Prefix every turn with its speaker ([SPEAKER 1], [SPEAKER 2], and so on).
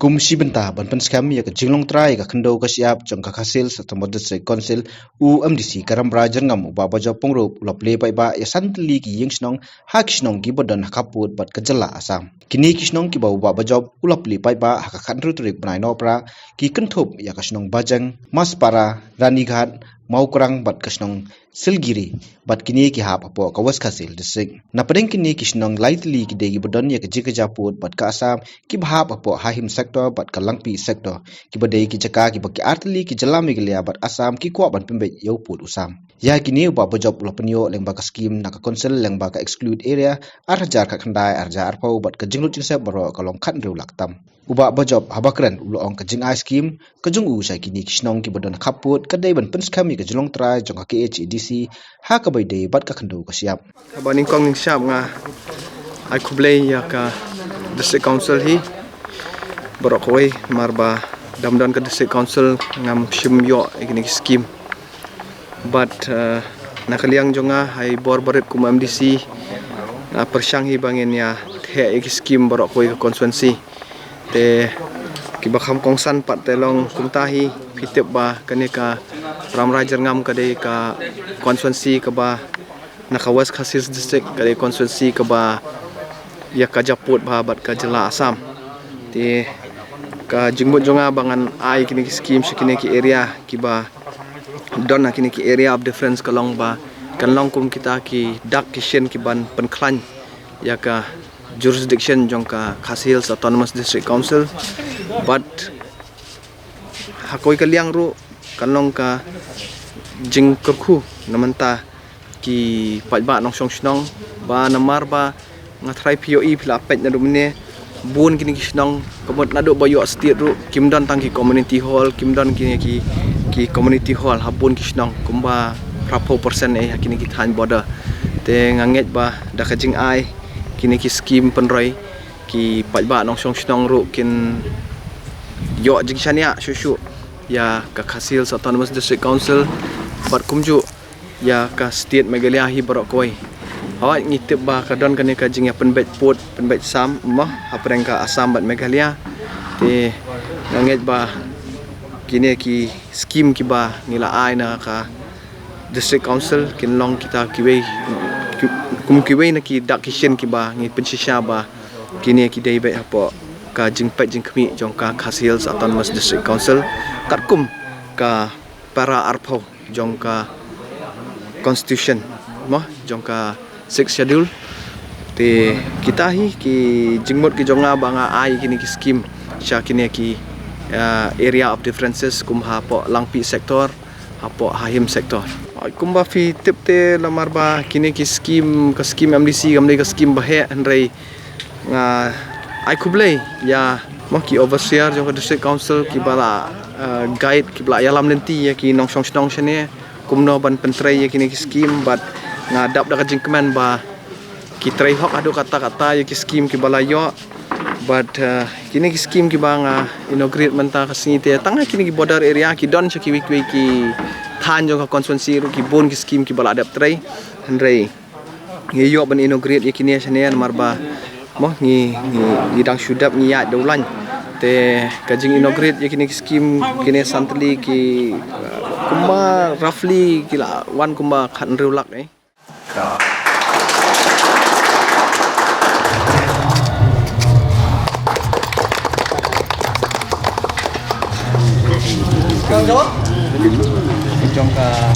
[SPEAKER 1] Kumsi benta ban penskam ya ke jinglong trai ka khendo ka siap jong ka khasil satamod district council UMDC karam brajan ngam ba bajo pongro lople pai ba ya santli ki yingsnong ha kisnong ki bodan kaput bat ka jala asam kini kisnong ki ba bajo ulople pai ba ha ka khanru turik banai no pra ki kenthop ya kasnong bajang maspara ranighat maukrang bat kasnong silgiri bat kini ki hap apo kawas khasil district na padeng kini kisnong lightly ki degi bodan ya ke jika japut bat ka asam ki bahap apo hahim sektor bat ka langpi sektor ki badai ki jaka ki baki artli ki jalami ki liya bat asam ki kwa ban pembe yau put usam ya kini ba bajop lopenyo leng ba ka scheme na ka council leng ba ka exclude area arjar ka khandai arjar arpau bat ka jinglut jinse baro ka long khan reu laktam uba bajop habakran ulong ka jing ice scheme ka jung u sai kini kisnong ki bodan khaput ka dei ban penskami ka jilong trai jong ka KHDC ha ka bai dei bat ka khandu ka siap
[SPEAKER 2] baning kong ning siap nga ai kublei ya ka district council hi borokoi marba damdan ka district council ngam shimyo ikini scheme but nakaliang jonga hai borbaret kum MDC na persyang hi bangin ya the ik scheme borokoi ka constituency te ki bakham kongsan pat telong kumtahi pitep ba kane ka ramrajar ngam ka de ka constituency ka ba nakawas khasis district ka de constituency ka ba ya ka japut ba bat ka jela asam te ka jingbut jonga bangan ai kini scheme shikini ki area ki ba don kini ki area of difference kalong ba kanlong kum kita ki dak kishen ki ban penklan ya ka jurisdiction jong ka Khasil Autonomous District Council but hakoi kaliang ru kanlong ka jing kerku namanta ki pajba nong song snong ba namar ba ngatrai POE pila pet na dumne bun kini kisnong kemot nado bayo state ru kimdan tangki community hall kimdan kini ki community hall habun kisnong kumba prapo persen kini ki than border te nganget ba da kajing ai kini ki scheme penroi ki pajba nong song snong ru kin yo jing shania shushu ya ka Khasil Autonomous District Council bat kumju ya ka state Meghalaya hi borokoi awak ngitip ba kadon kani ka jing ya penbet put penbet sam mah apreng ka Assam bat Meghalaya te nganget ba kini ki scheme ki ba ngila ai na ka district council kin long kita kiwei kum kiwei na ki dak kishen ki ba ngi pensisha ba kini ki dei be apo ka jing pet jing kmi jong ka Khasil Autonomous District Council katkum ka para arpau jong ka constitution mah jong ka 6 schedule te kita hi ki jingmot ki jonga banga ai kini ki scheme sha kini ki area of differences kum ha po langpi sektor apo hahim sektor kumba fi tipte lamar ba kini ki scheme ka scheme MDC gamle ka scheme bahe andrei nga ai kublei ya maki overseer jong ka district council ki bala guide ki bala yalam nanti ya ki nong song snong shane kumno ban pentrei ya kini ki scheme but ngadap da kajing kemen ba ki trai hok adu kata-kata ya ki scheme ki balayo but kini ki scheme ki banga inaugurate menta ka sini te tanga kini ki border area ki don chaki wiki ki than jong ka constituency ru ki bon ki scheme ki bala adap trai handrei ngi yo ban inaugurate ya kini shane marba moh ngi dang shudap ngi ya daulan te kajing inaugurate ya kini ki scheme kini santli ki kumba roughly kila wan kumba khan reulak trong cả